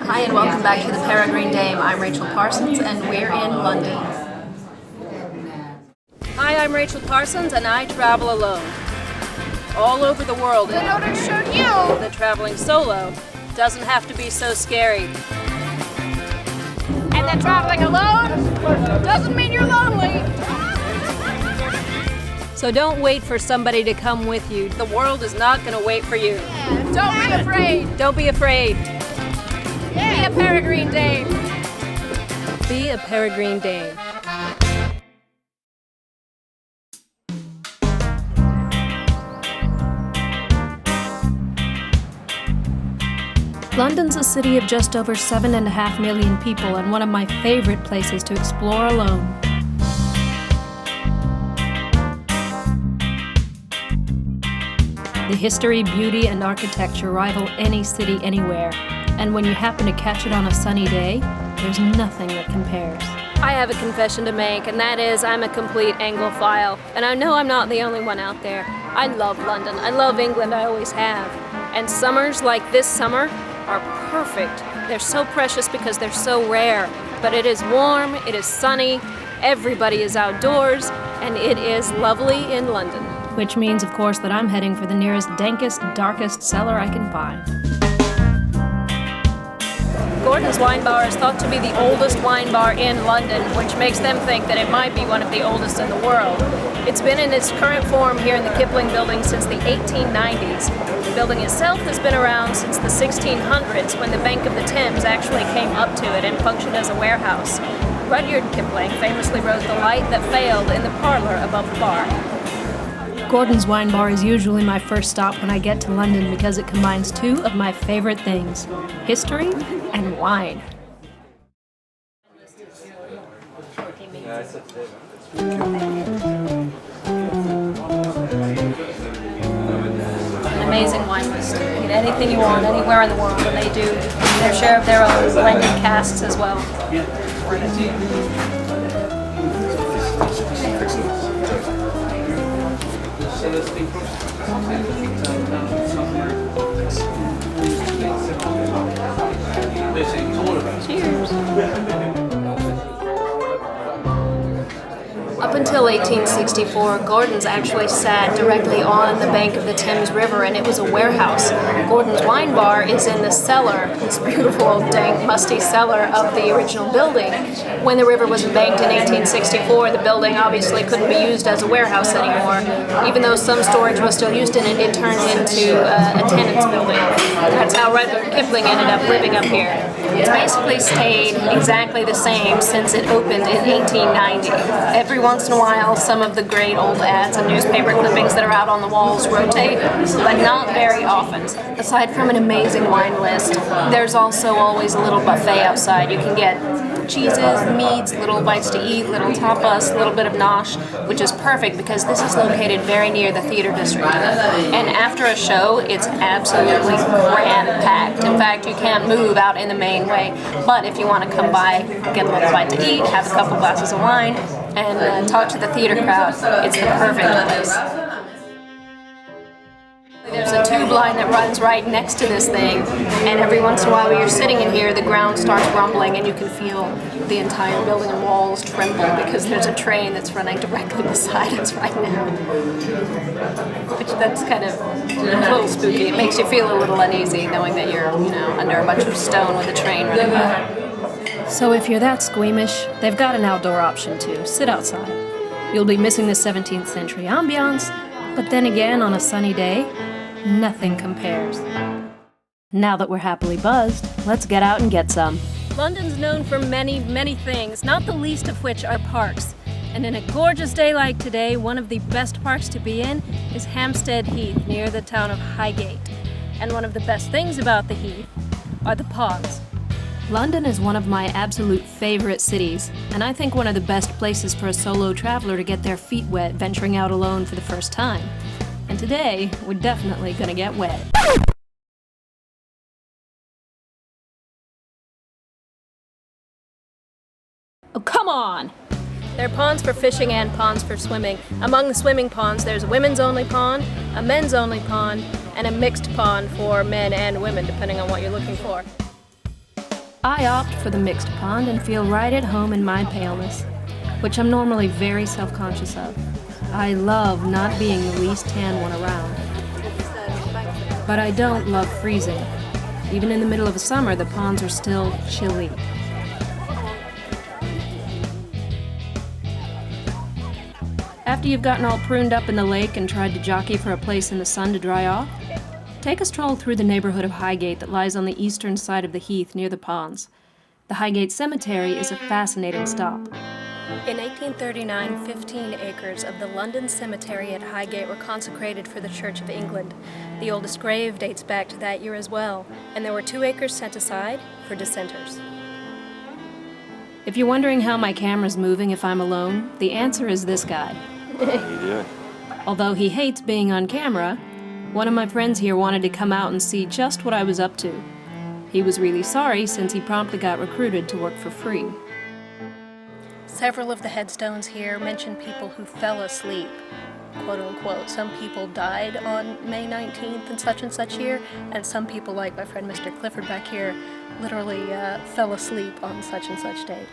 Hi and welcome back to the Peregrine Dame. I'm Rachel Parsons and we're in London. Hi, I'm Rachel Parsons and I travel alone. All over the world in order to show you that traveling solo doesn't have to be so scary. And that traveling alone doesn't mean you're lonely. So don't wait for somebody to come with you. The world is not going to wait for you. Don't be afraid. Don't be afraid. Be a Peregrine Dame. Be a Peregrine Dame. London's a city of just over 7.5 million people and one of my favorite places to explore alone. The history, beauty, and architecture rival any city anywhere, and when you happen to catch it on a sunny day, there's nothing that compares. I have a confession to make, and that is I'm a complete Anglophile, and I know I'm not the only one out there. I love London, I love England, I always have. And summers like this summer are perfect. They're so precious because they're so rare, but it is warm, it is sunny, everybody is outdoors, and it is lovely in London. Which means, of course, that I'm heading for the nearest, dankest, darkest cellar I can find. Gordon's Wine Bar is thought to be the oldest wine bar in London, which makes them think that it might be one of the oldest in the world. It's been in its current form here in the Kipling building since the 1890s. The building itself has been around since the 1600s, when the bank of the Thames actually came up to it and functioned as a warehouse. Rudyard Kipling famously wrote "The light that failed" in the parlor above the bar. Gordon's Wine Bar is usually my first stop when I get to London because it combines two of my favorite things, history and wine. An amazing wine list. You can get anything you want, anywhere in the world, and they do their share of their own blended casks as well. Cheers. Up until 1864, Gordon's actually sat directly on the bank of the Thames River, and it was a warehouse. Gordon's Wine Bar is in the cellar, this beautiful, dank, musty cellar of the original building. When the river was embanked in 1864, the building obviously couldn't be used as a warehouse anymore. Even though some storage was still used in it, it turned into a tenant's building. That's how Rudyard Kipling ended up living up here. It's basically stayed exactly the same since it opened in 1890. Every once in a while, some of the great old ads and newspaper clippings that are out on the walls rotate, but not very often. Aside from an amazing wine list, there's also always a little buffet outside. You can get cheeses, meats, little bites to eat, little tapas, a little bit of nosh, which is perfect because this is located very near the theater district. And after a show, it's absolutely cram-packed. In fact, you can't move out in the main way, but if you want to come by, get a little bite to eat, have a couple glasses of wine, and talk to the theater crowd, it's the perfect place. There's a tube line that runs right next to this thing, and every once in a while when you're sitting in here, the ground starts rumbling and you can feel the entire building and walls tremble because there's a train that's running directly beside us right now. Which that's kind of a little spooky. It makes you feel a little uneasy knowing that you're, under a bunch of stone with a train running by. So if you're that squeamish, they've got an outdoor option too. Sit outside. You'll be missing the 17th century ambiance, but then again, on a sunny day, nothing compares. Now that we're happily buzzed, let's get out and get some. London's known for many, many things, not the least of which are parks. And in a gorgeous day like today, one of the best parks to be in is Hampstead Heath, near the town of Highgate. And one of the best things about the Heath are the ponds. London is one of my absolute favorite cities, and I think one of the best places for a solo traveler to get their feet wet venturing out alone for the first time. And today, we're definitely gonna get wet. Oh, come on! There are ponds for fishing and ponds for swimming. Among the swimming ponds, there's a women's only pond, a men's only pond, and a mixed pond for men and women, depending on what you're looking for. I opt for the mixed pond and feel right at home in my paleness, which I'm normally very self-conscious of. I love not being the least tan one around. But I don't love freezing. Even in the middle of a summer, the ponds are still chilly. After you've gotten all pruned up in the lake and tried to jockey for a place in the sun to dry off, take a stroll through the neighborhood of Highgate that lies on the eastern side of the heath near the ponds. The Highgate Cemetery is a fascinating stop. In 1839, 15 acres of the London Cemetery at Highgate were consecrated for the Church of England. The oldest grave dates back to that year as well, and there were 2 acres set aside for dissenters. If you're wondering how my camera's moving if I'm alone, the answer is this guy. Although he hates being on camera, one of my friends here wanted to come out and see just what I was up to. He was really sorry since he promptly got recruited to work for free. Several of the headstones here mention people who fell asleep, quote unquote. Some people died on May 19th and such year, and some people, like my friend Mr. Clifford back here, literally fell asleep on such and such date.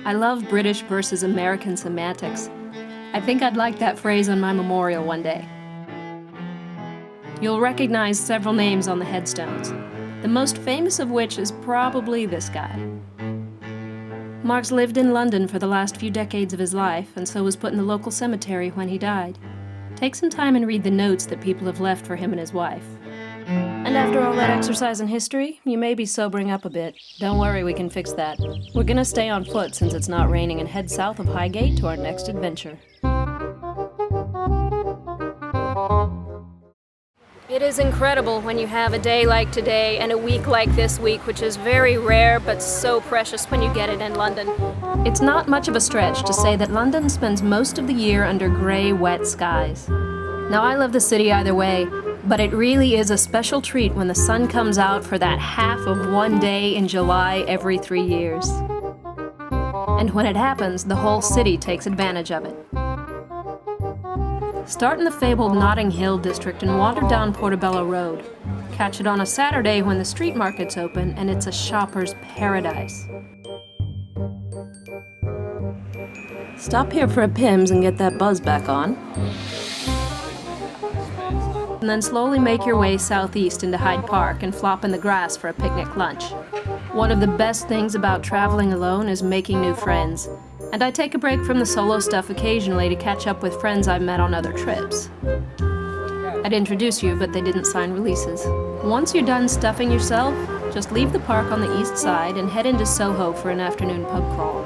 I love British versus American semantics. I think I'd like that phrase on my memorial one day. You'll recognize several names on the headstones, the most famous of which is probably this guy. Mark's lived in London for the last few decades of his life, and so was put in the local cemetery when he died. Take some time and read the notes that people have left for him and his wife. And after all that exercise in history, you may be sobering up a bit. Don't worry, we can fix that. We're gonna stay on foot since it's not raining and head south of Highgate to our next adventure. It is incredible when you have a day like today and a week like this week, which is very rare but so precious when you get it in London. It's not much of a stretch to say that London spends most of the year under gray, wet skies. Now, I love the city either way, but it really is a special treat when the sun comes out for that half of one day in July every 3 years. And when it happens, the whole city takes advantage of it. Start in the fabled Notting Hill district and wander down Portobello Road. Catch it on a Saturday when the street market's open and it's a shopper's paradise. Stop here for a Pimm's and get that buzz back on. And then slowly make your way southeast into Hyde Park and flop in the grass for a picnic lunch. One of the best things about traveling alone is making new friends. And I take a break from the solo stuff occasionally to catch up with friends I've met on other trips. I'd introduce you, but they didn't sign releases. Once you're done stuffing yourself, just leave the park on the east side and head into Soho for an afternoon pub crawl.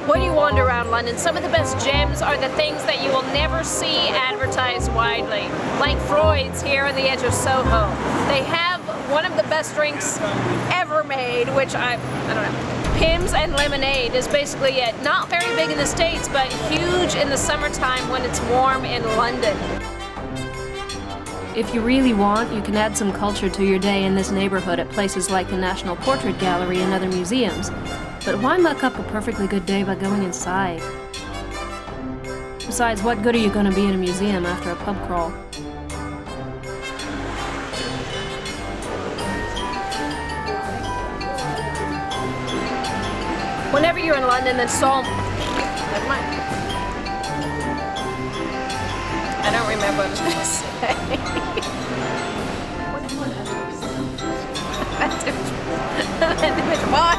When you wander around London, some of the best gems are the things that you will never see advertised widely, like Freud's here on the edge of Soho. They have one of the best drinks ever made, which I don't know. Pimm's and lemonade is basically it. Not very big in the States, but huge in the summertime when it's warm in London. If you really want, you can add some culture to your day in this neighborhood at places like the National Portrait Gallery and other museums. But why muck up a perfectly good day by going inside? Besides, what good are you going to be in a museum after a pub crawl? Whenever you're in London, then Never mind. I don't remember what I was going to say. Come on.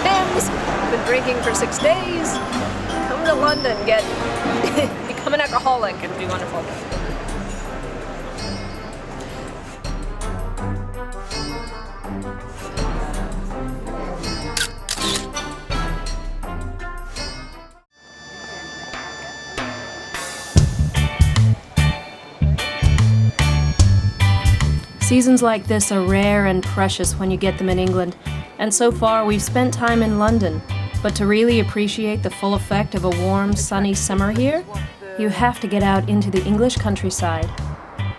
Pimm's. Been drinking for 6 days. Come to London, become an alcoholic. It'd be wonderful. Seasons like this are rare and precious when you get them in England, and so far we've spent time in London. But to really appreciate the full effect of a warm, sunny summer here, you have to get out into the English countryside.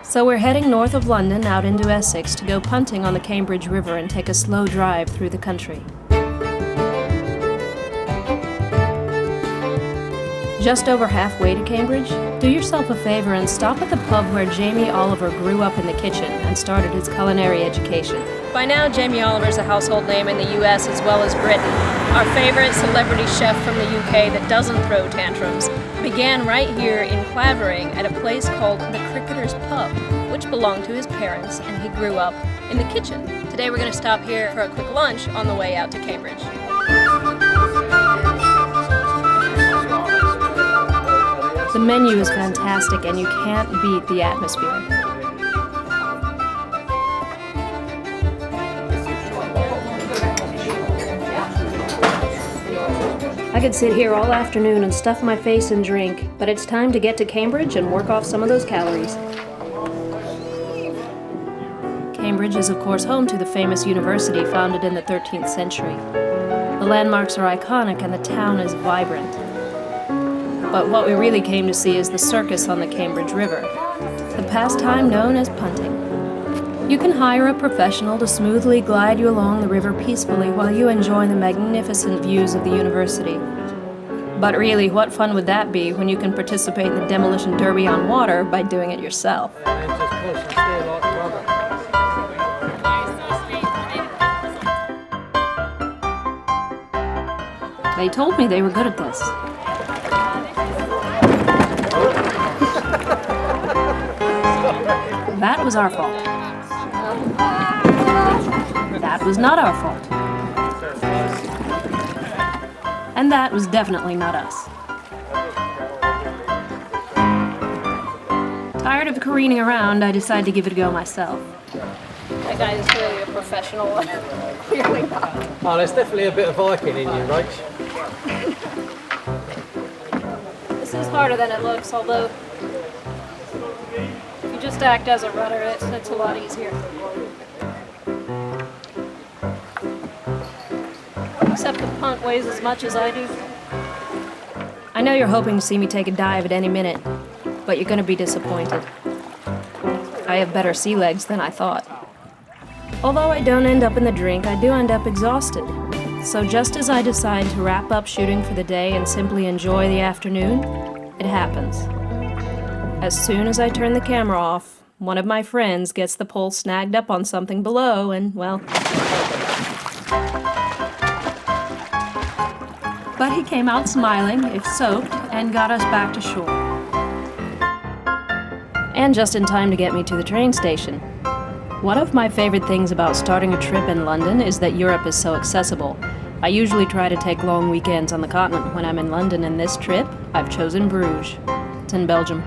So we're heading north of London out into Essex to go punting on the Cambridge River and take a slow drive through the country. Just over halfway to Cambridge, do yourself a favor and stop at the pub where Jamie Oliver grew up in the kitchen and started his culinary education. By now, Jamie Oliver's a household name in the US as well as Britain. Our favorite celebrity chef from the UK that doesn't throw tantrums began right here in Clavering at a place called the Cricketer's Pub, which belonged to his parents, and he grew up in the kitchen. Today we're going to stop here for a quick lunch on the way out to Cambridge. The menu is fantastic and you can't beat the atmosphere. I could sit here all afternoon and stuff my face and drink, but it's time to get to Cambridge and work off some of those calories. Cambridge is of course home to the famous university founded in the 13th century. The landmarks are iconic and the town is vibrant. But what we really came to see is the circus on the Cambridge River, the pastime known as punting. You can hire a professional to smoothly glide you along the river peacefully while you enjoy the magnificent views of the university. But really, what fun would that be when you can participate in the demolition derby on water by doing it yourself? They told me they were good at this. That was our fault. That was not our fault. And that was definitely not us. Tired of careening around, I decided to give it a go myself. That guy is clearly a professional. Clearly not. Oh, there's definitely a bit of Viking in you, Rach. This is harder than it looks, although if you just act as a rudder, it's a lot easier. Except the punt weighs as much as I do. I know you're hoping to see me take a dive at any minute, but you're going to be disappointed. I have better sea legs than I thought. Although I don't end up in the drink, I do end up exhausted. So just as I decide to wrap up shooting for the day and simply enjoy the afternoon, it happens. As soon as I turn the camera off, one of my friends gets the pole snagged up on something below and, well... But he came out smiling, if soaked, and got us back to shore. And just in time to get me to the train station. One of my favorite things about starting a trip in London is that Europe is so accessible. I usually try to take long weekends on the continent when I'm in London, and this trip, I've chosen Bruges. It's in Belgium.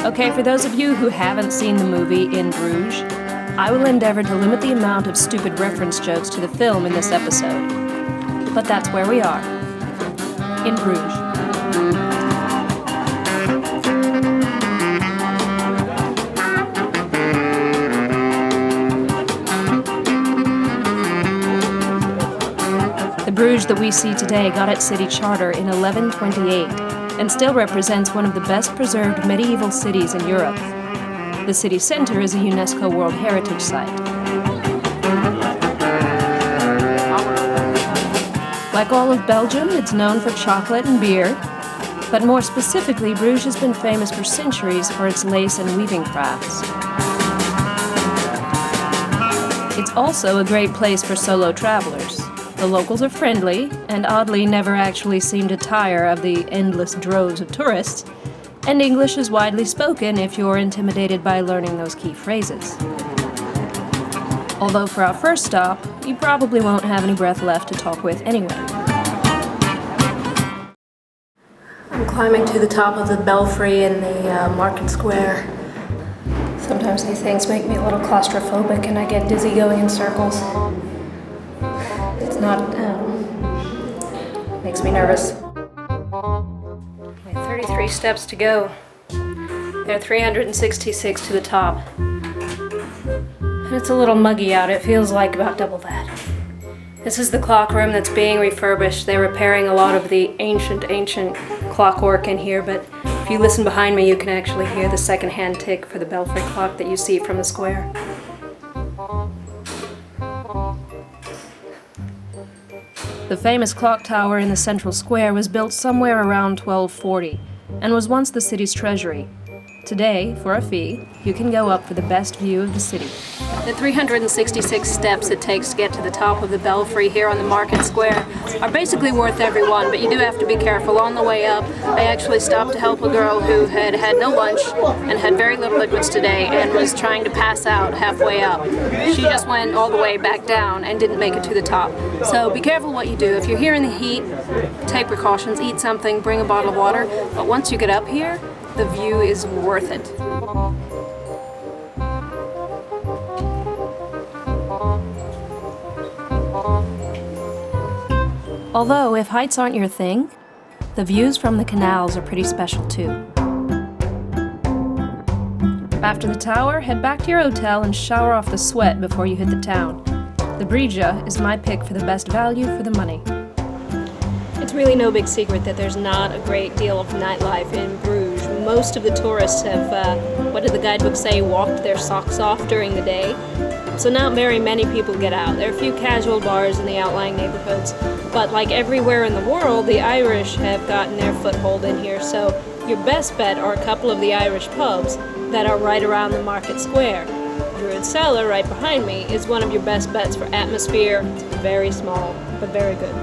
Okay, for those of you who haven't seen the movie In Bruges, I will endeavor to limit the amount of stupid reference jokes to the film in this episode. But that's where we are. In Bruges. The Bruges that we see today got its city charter in 1128 and still represents one of the best preserved medieval cities in Europe. The city center is a UNESCO World Heritage Site. Like all of Belgium, it's known for chocolate and beer, but more specifically, Bruges has been famous for centuries for its lace and weaving crafts. It's also a great place for solo travelers. The locals are friendly, and oddly never actually seem to tire of the endless droves of tourists, and English is widely spoken if you're intimidated by learning those key phrases. Although for our first stop, you probably won't have any breath left to talk with anyway. I'm climbing to the top of the belfry in the market square. Sometimes these things make me a little claustrophobic and I get dizzy going in circles. It's not, makes me nervous. 33 steps to go. There are 366 to the top. And it's a little muggy out. It feels like about double that. This is the clock room that's being refurbished. They're repairing a lot of the ancient clockwork in here, but if you listen behind me, you can actually hear the second-hand tick for the belfry clock that you see from the square. The famous clock tower in the central square was built somewhere around 1240 and was once the city's treasury. Today, for a fee, you can go up for the best view of the city. The 366 steps it takes to get to the top of the belfry here on the market square are basically worth every one, but you do have to be careful. On the way up, I actually stopped to help a girl who had had no lunch and had very little liquids today and was trying to pass out halfway up. She just went all the way back down and didn't make it to the top. So be careful what you do. If you're here in the heat, take precautions, eat something, bring a bottle of water, but once you get up here, the view is worth it. Although, if heights aren't your thing, the views from the canals are pretty special too. After the tower, head back to your hotel and shower off the sweat before you hit the town. The Bruges is my pick for the best value for the money. It's really no big secret that there's not a great deal of nightlife in Bruges. Most of the tourists have, what did the guidebook say, walked their socks off during the day. So not very many people get out. There are a few casual bars in the outlying neighborhoods, but like everywhere in the world, the Irish have gotten their foothold in here, so your best bet are a couple of the Irish pubs that are right around the market square. Druid Cellar, right behind me, is one of your best bets for atmosphere. It's very small, but very good.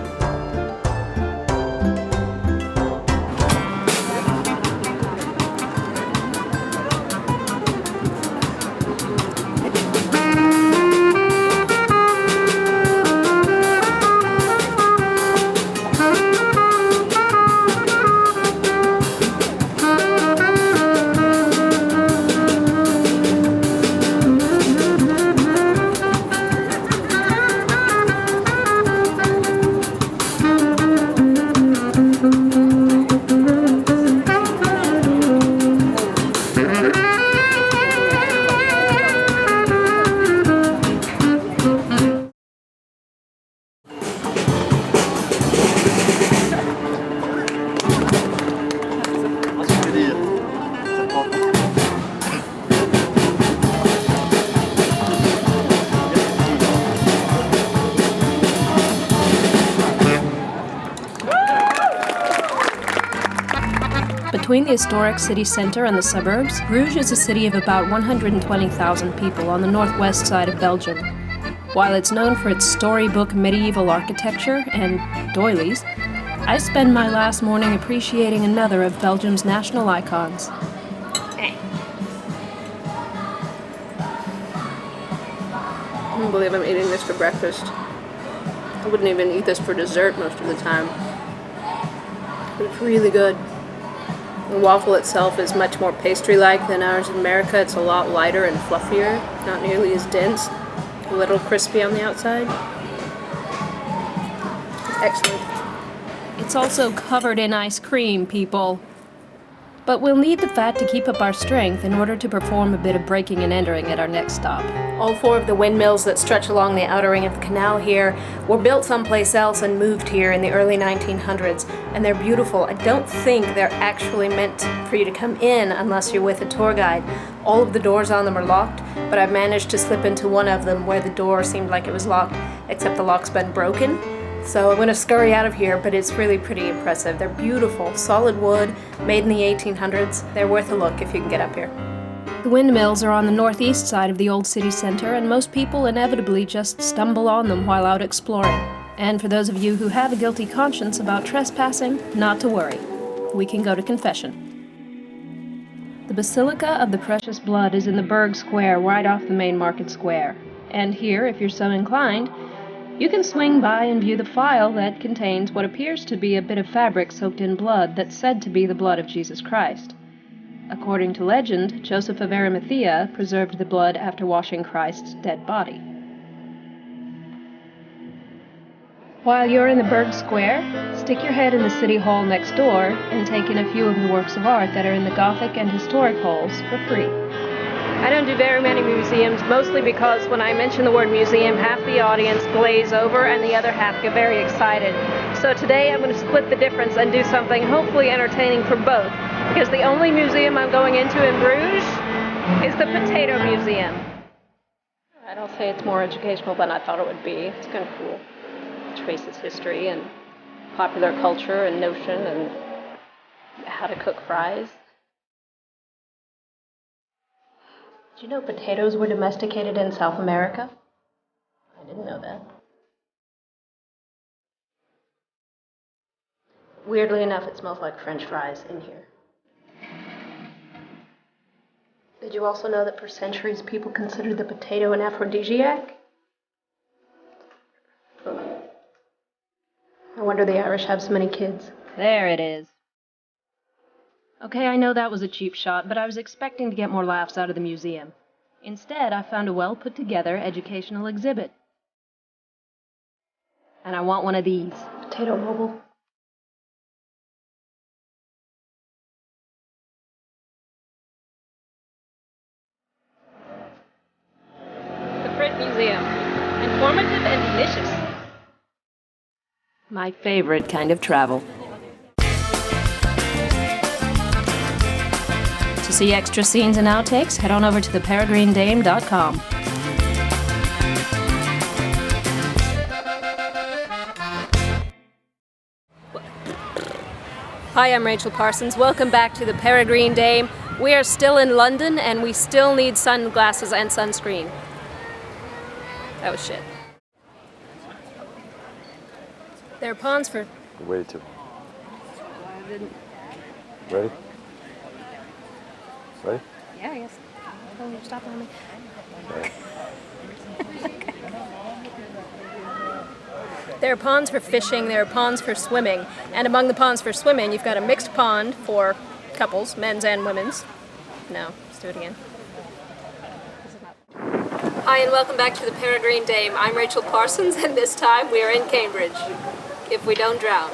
Between the historic city center and the suburbs, Bruges is a city of about 120,000 people on the northwest side of Belgium. While it's known for its storybook medieval architecture and doilies, I spend my last morning appreciating another of Belgium's national icons. I don't believe I'm eating this for breakfast. I wouldn't even eat this for dessert most of the time. But it's really good. The waffle itself is much more pastry-like than ours in America. It's a lot lighter and fluffier, not nearly as dense, a little crispy on the outside. Excellent. It's also covered in ice cream, people. But we'll need the fat to keep up our strength in order to perform a bit of braking and entering at our next stop. All four of the windmills that stretch along the outer ring of the canal here were built someplace else and moved here in the early 1900s, and they're beautiful. I don't think they're actually meant for you to come in unless you're with a tour guide. All of the doors on them are locked, but I've managed to slip into one of them where the door seemed like it was locked, except the lock's been broken. So I'm going to scurry out of here, but it's really pretty impressive. They're beautiful, solid wood, made in the 1800s. They're worth a look if you can get up here. The windmills are on the northeast side of the old city center, and most people inevitably just stumble on them while out exploring. And for those of you who have a guilty conscience about trespassing, not to worry. We can go to confession. The Basilica of the Precious Blood is in the Burg Square right off the main market square. And here, if you're so inclined, you can swing by and view the phial that contains what appears to be a bit of fabric soaked in blood that's said to be the blood of Jesus Christ. According to legend, Joseph of Arimathea preserved the blood after washing Christ's dead body. While you're in the Burg Square, stick your head in the City Hall next door and take in a few of the works of art that are in the Gothic and historic halls for free. I don't do very many museums, mostly because when I mention the word museum, half the audience glaze over and the other half get very excited. So today I'm going to split the difference and do something hopefully entertaining for both, because the only museum I'm going into in Bruges is the Potato Museum. I'll say it's more educational than I thought it would be. It's kind of cool. traces history and popular culture and notion and how to cook fries. Did you know potatoes were domesticated in South America? I didn't know that. Weirdly enough, it smells like French fries in here. Did you also know that for centuries people considered the potato an aphrodisiac? No wonder the Irish have so many kids. There it is. Okay, I know that was a cheap shot, but I was expecting to get more laughs out of the museum. Instead, I found a well-put-together educational exhibit. And I want one of these. Potato mobile. The Frick Museum. Informative and delicious. My favorite kind of travel. To see extra scenes and outtakes, head on over to theperegrinedame.com. Hi, I'm Rachel Parsons. Welcome back to the Peregrine Dame. We are still in London and we still need sunglasses and sunscreen. That was shit. There are ponds for... You waited too. Ready? Ready? Yeah, I guess. Oh, you're stopping on me. Okay. There are ponds for fishing, there are ponds for swimming, and among the ponds for swimming, you've got a mixed pond for couples, men's and women's. No, let's do it again. Hi, and welcome back to the Peregrine Dame. I'm Rachel Parsons, and this time we are in Cambridge. If we don't drown.